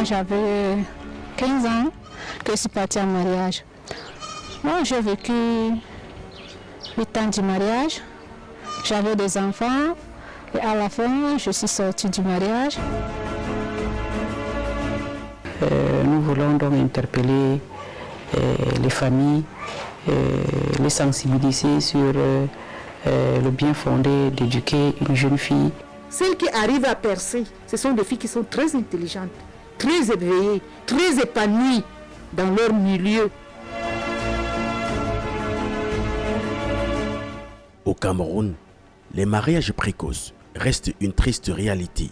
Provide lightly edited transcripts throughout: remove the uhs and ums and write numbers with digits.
temps, j'avais 15 ans que je suis partie en mariage. Moi, j'ai vécu 8 ans du mariage. J'avais des enfants et à la fin, je suis sortie du mariage. Nous voulons donc interpeller les familles, les sensibiliser sur le bien fondé d'éduquer une jeune fille. Celles qui arrivent à percer, ce sont des filles qui sont très intelligentes, très éveillées, très épanouies dans leur milieu. Au Cameroun, les mariages précoces restent une triste réalité.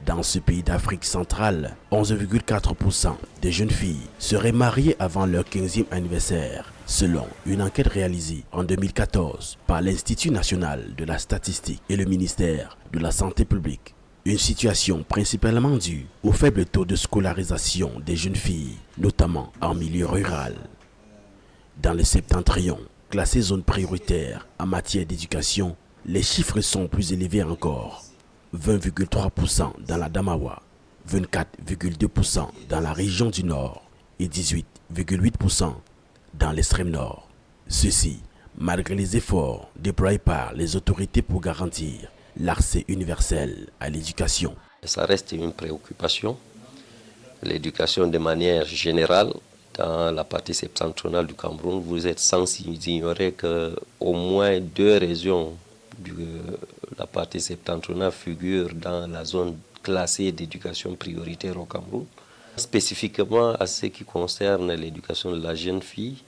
Dans ce pays d'Afrique centrale, 11,4% des jeunes filles seraient mariées avant leur 15e anniversaire, selon une enquête réalisée en 2014 par l'Institut national de la statistique et le ministère de la Santé publique. Une situation principalement due au faible taux de scolarisation des jeunes filles, notamment en milieu rural. Dans le septentrion, classé zone prioritaire en matière d'éducation, les chiffres sont plus élevés encore. 20,3% dans la Damawa, 24,2% dans la région du Nord et 18,8% dans l'extrême Nord. Ceci, malgré les efforts déployés par les autorités pour garantir l'accès universel à l'éducation. Ça reste une préoccupation. L'éducation de manière générale, dans la partie septentrionale du Cameroun, vous êtes sans ignorer qu'au moins 2 régions de la partie septentrionale figure dans la zone classée d'éducation prioritaire au Cameroun. Spécifiquement à ce qui concerne l'éducation de la jeune fille,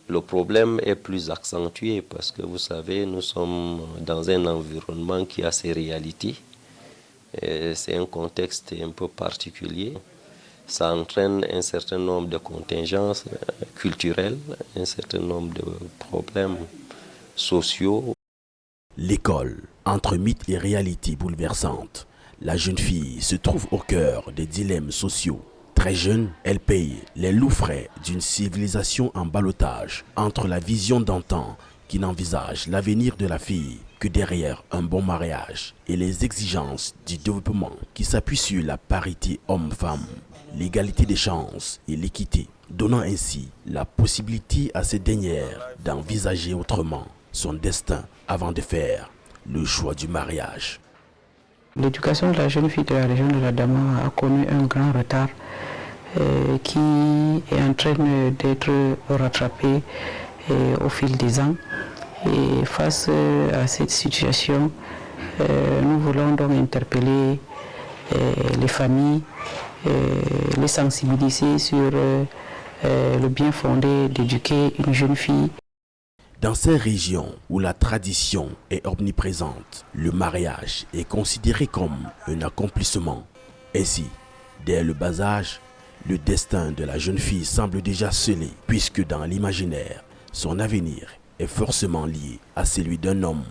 le problème est plus accentué parce que vous savez, nous sommes dans un environnement qui a ses réalités. C'est un contexte un peu particulier. Ça entraîne un certain nombre de contingences culturelles, un certain nombre de problèmes sociaux. L'école, entre mythe et réalité bouleversante, la jeune fille se trouve au cœur des dilemmes sociaux. Très jeune, elle paye les lourds frais d'une civilisation en ballottage entre la vision d'antan qui n'envisage l'avenir de la fille que derrière un bon mariage et les exigences du développement qui s'appuient sur la parité homme-femme, l'égalité des chances et l'équité, donnant ainsi la possibilité à ces dernières d'envisager autrement son destin avant de faire le choix du mariage. L'éducation de la jeune fille de la région de la Dama a connu un grand retard qui est en train d'être rattrapé au fil des ans. Et face à cette situation, nous voulons donc interpeller les familles, les sensibiliser sur le bien fondé d'éduquer une jeune fille. Dans ces régions où la tradition est omniprésente, le mariage est considéré comme un accomplissement. Ainsi, dès le bas âge, le destin de la jeune fille semble déjà scellé, puisque dans l'imaginaire, son avenir est forcément lié à celui d'un homme,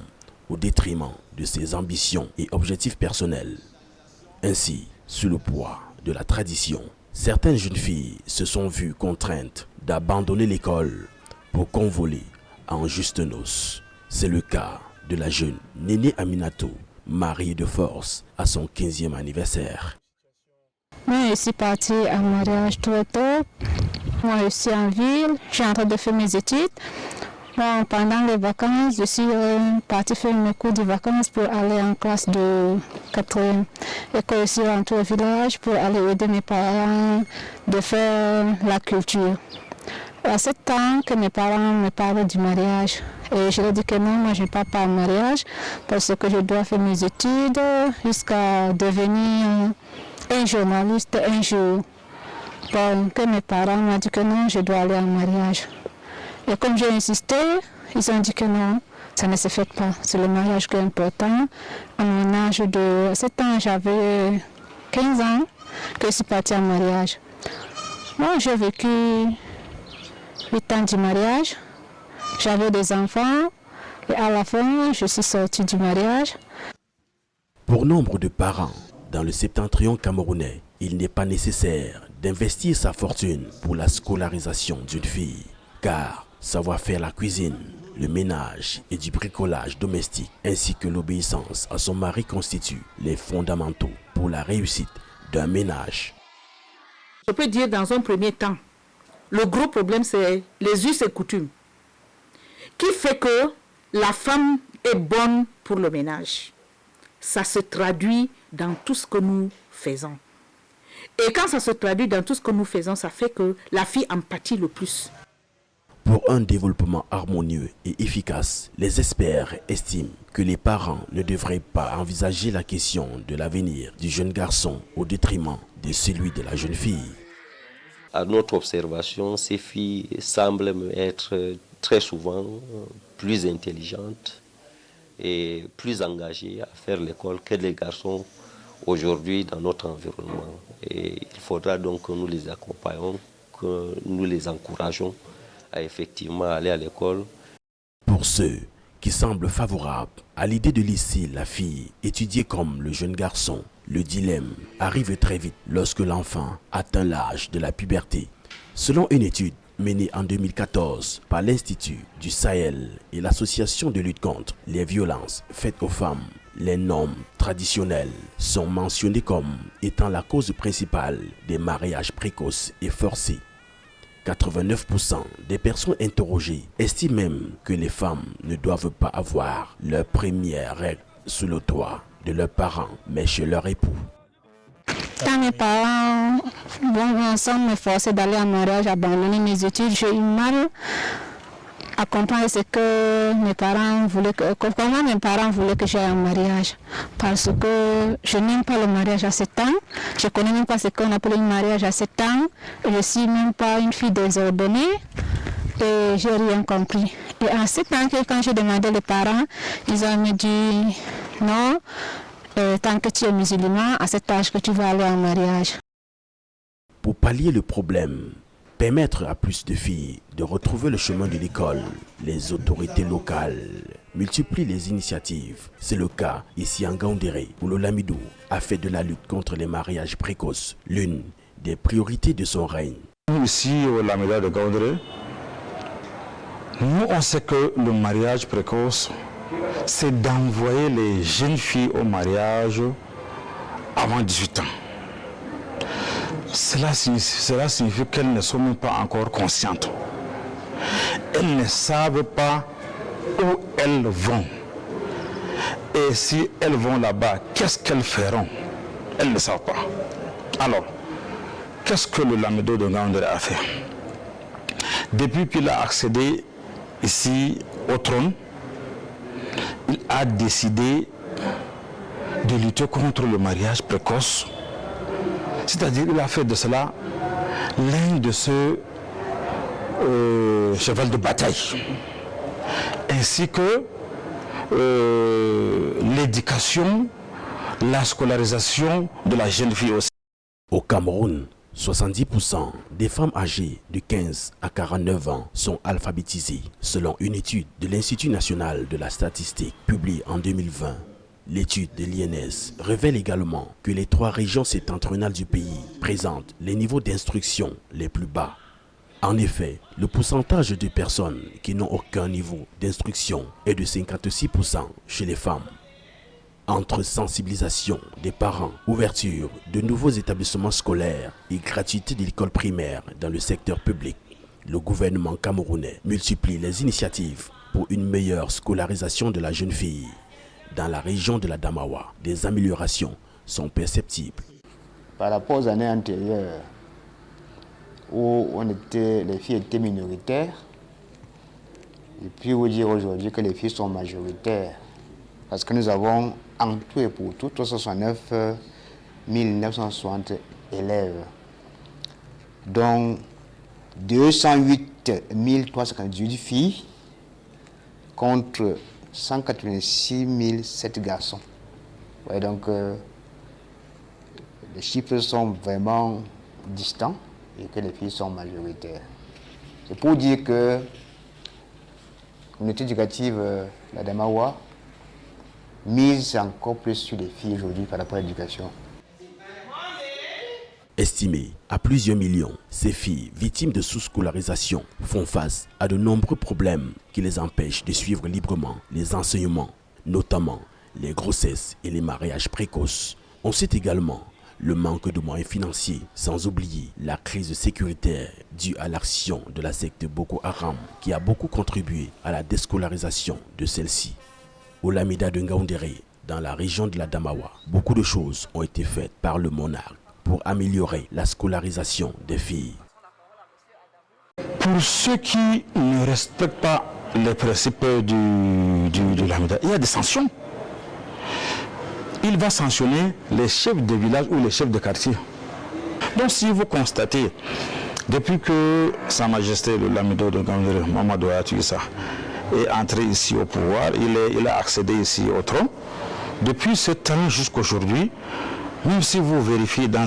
au détriment de ses ambitions et objectifs personnels. Ainsi, sous le poids de la tradition, certaines jeunes filles se sont vues contraintes d'abandonner l'école pour convoler en juste noces. C'est le cas de la jeune Néné Aminato, mariée de force à son 15e anniversaire. Moi, je suis partie en mariage trop tôt. Moi, je suis en ville, je suis en train de faire mes études. Moi, pendant les vacances, je suis partie faire mes cours de vacances pour aller en classe de 4e. Et quand je suis rentrée au village pour aller aider mes parents de faire la culture. À ce temps que mes parents me parlent du mariage, et je leur dis que non, moi je ne pars pas au mariage parce que je dois faire mes études jusqu'à devenir un journaliste un jour. Bon, que mes parents m'ont dit que non, je dois aller en mariage. Et comme j'ai insisté, ils ont dit que non, ça ne se fait pas. C'est le mariage qui est important. À mon âge de 7 ans, j'avais 15 ans que je suis partie en mariage. Moi, j'ai vécu 8 ans du mariage, j'avais des enfants et à la fin, je suis sortie du mariage. Pour nombre de parents, dans le septentrion camerounais, il n'est pas nécessaire d'investir sa fortune pour la scolarisation d'une fille, car savoir faire la cuisine, le ménage et du bricolage domestique, ainsi que l'obéissance à son mari constituent les fondamentaux pour la réussite d'un ménage. Je peux dire dans un premier temps, le gros problème c'est les us et coutumes qui fait que la femme est bonne pour le ménage. Ça se traduit dans tout ce que nous faisons. Et quand ça se traduit dans tout ce que nous faisons, ça fait que la fille en pâtit le plus. Pour un développement harmonieux et efficace, les experts estiment que les parents ne devraient pas envisager la question de l'avenir du jeune garçon au détriment de celui de la jeune fille. À notre observation, ces filles semblent être très souvent plus intelligentes et plus engagées à faire l'école que les garçons aujourd'hui dans notre environnement. Et il faudra donc que nous les accompagnions, que nous les encourageons à effectivement aller à l'école. Pour ceux qui semblent favorables à l'idée de laisser la fille étudier comme le jeune garçon, le dilemme arrive très vite lorsque l'enfant atteint l'âge de la puberté. Selon une étude menée en 2014 par l'Institut du Sahel et l'Association de lutte contre les violences faites aux femmes, les normes traditionnelles sont mentionnées comme étant la cause principale des mariages précoces et forcés. 89% des personnes interrogées estiment même que les femmes ne doivent pas avoir leur première règle sous le toit de leurs parents, mais chez leur époux. Quand mes parents vont ensemble me forcer d'aller en mariage, abandonner mes études, j'ai eu mal à comprendre ce que mes parents voulaient, comment mes parents voulaient que j'aille en mariage. Parce que je n'aime pas le mariage à 7 ans, je ne connais même pas ce qu'on appelle un mariage à 7 ans, je ne suis même pas une fille désordonnée et je n'ai rien compris. Et à 7 ans, quand j'ai demandé aux parents, ils ont me dit non, tant que tu es musulman, à cet âge que tu vas aller en mariage. Pour pallier le problème, permettre à plus de filles de retrouver le chemin de l'école, les autorités locales multiplient les initiatives. C'est le cas ici en Gaoundéré, où le Lamido a fait de la lutte contre les mariages précoces l'une des priorités de son règne. Ici au Lamido de Gaoundéré, nous on sait que le mariage précoce, c'est d'envoyer les jeunes filles au mariage avant 18 ans. Cela signifie qu'elles ne sont même pas encore conscientes. Elles ne savent pas où elles vont. Et si elles vont là-bas, qu'est-ce qu'elles feront? Elles ne savent pas. Alors, qu'est-ce que le Lamido de Gaoundéré a fait? Depuis qu'il a accédé ici au trône, il a décidé de lutter contre le mariage précoce. C'est-à-dire qu'il a fait de cela l'un de ses chevals de bataille, ainsi que l'éducation, la scolarisation de la jeune fille aussi. Au Cameroun, 70% des femmes âgées de 15 à 49 ans sont alphabétisées, selon une étude de l'Institut national de la statistique publiée en 2020. L'étude de l'INS révèle également que les 3 régions septentrionales du pays présentent les niveaux d'instruction les plus bas. En effet, le pourcentage de personnes qui n'ont aucun niveau d'instruction est de 56% chez les femmes. Entre sensibilisation des parents, ouverture de nouveaux établissements scolaires et gratuité de l'école primaire dans le secteur public, le gouvernement camerounais multiplie les initiatives pour une meilleure scolarisation de la jeune fille. Dans la région de la Damawa, des améliorations sont perceptibles. Par rapport aux années antérieures, où les filles étaient minoritaires, et puis vous dire aujourd'hui que les filles sont majoritaires, parce que nous avons en tout et pour tout 369 960 élèves, dont 208 358 filles contre 186 007 garçons. Ouais, donc les chiffres sont vraiment distants et que les filles sont majoritaires. C'est pour dire que la communauté éducative la Damawa mise encore plus sur les filles aujourd'hui par rapport à l'éducation. Estimées à plusieurs millions, ces filles victimes de sous-scolarisation font face à de nombreux problèmes qui les empêchent de suivre librement les enseignements, notamment les grossesses et les mariages précoces. On sait également le manque de moyens financiers, sans oublier la crise sécuritaire due à l'action de la secte Boko Haram qui a beaucoup contribué à la déscolarisation de celle-ci. Au Lamida de Ngaoundéré, dans la région de la Damawa, beaucoup de choses ont été faites par le monarque pour améliorer la scolarisation des filles. Pour ceux qui ne respectent pas les principes du Lamida, il y a des sanctions. Il va sanctionner les chefs de village ou les chefs de quartier. Donc si vous constatez, depuis que Sa Majesté le Lamido de Ngaoundéré, Mamadou Atuissa, est entré ici au pouvoir, il a accédé ici au trône, depuis ce temps jusqu'aujourd'hui, même si vous vérifiez dans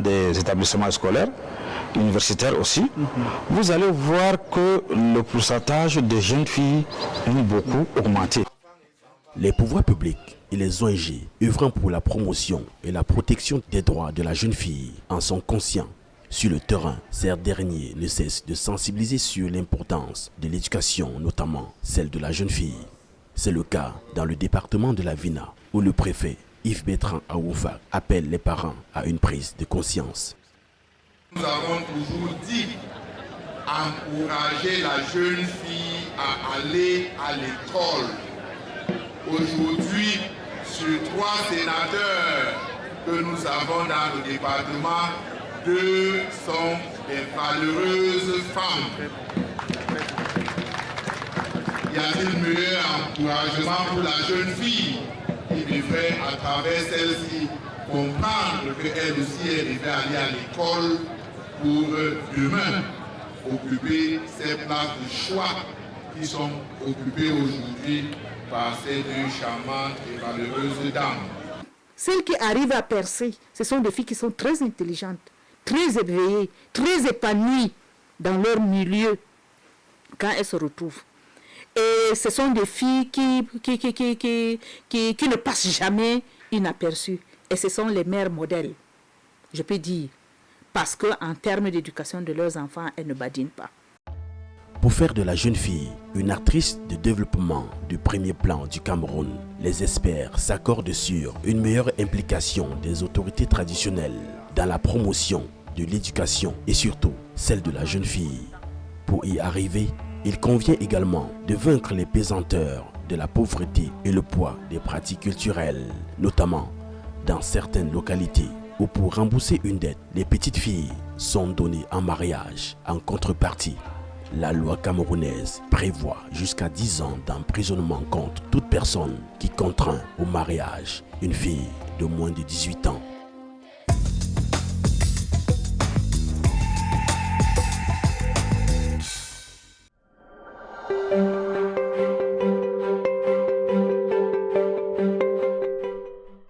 des établissements scolaires, universitaires aussi, vous allez voir que le pourcentage des jeunes filles a beaucoup augmenté. Les pouvoirs publics et les ONG œuvrant pour la promotion et la protection des droits de la jeune fille en sont conscients. Sur le terrain, ces derniers ne cessent de sensibiliser sur l'importance de l'éducation, notamment celle de la jeune fille. C'est le cas dans le département de la Vina, où le préfet Yves Bertrand Aoufa appelle les parents à une prise de conscience. Nous avons toujours dit encourager la jeune fille à aller à l'école. Aujourd'hui, sur 3 sénateurs que nous avons dans le département, 2 sont des valeureuses femmes. Y a-t-il meilleur encouragement pour la jeune fille qui devrait, à travers celle-ci, comprendre qu'elle aussi elle devait aller à l'école pour demain occuper ces places de choix qui sont occupées aujourd'hui par ces 2 charmantes et valeureuses dames. Celles qui arrivent à percer, ce sont des filles qui sont très intelligentes, très éveillées, très épanouies dans leur milieu quand elles se retrouvent. Et ce sont des filles qui ne passent jamais inaperçues. Et ce sont les mères modèles, je peux dire, parce qu'en termes d'éducation de leurs enfants, elles ne badinent pas. Pour faire de la jeune fille une actrice de développement du premier plan du Cameroun, les experts s'accordent sur une meilleure implication des autorités traditionnelles dans la promotion de l'éducation et surtout celle de la jeune fille. Pour y arriver, il convient également de vaincre les pesanteurs de la pauvreté et le poids des pratiques culturelles, notamment dans certaines localités où pour rembourser une dette, les petites filles sont données en mariage en contrepartie. La loi camerounaise prévoit jusqu'à 10 ans d'emprisonnement contre toute personne qui contraint au mariage une fille de moins de 18 ans.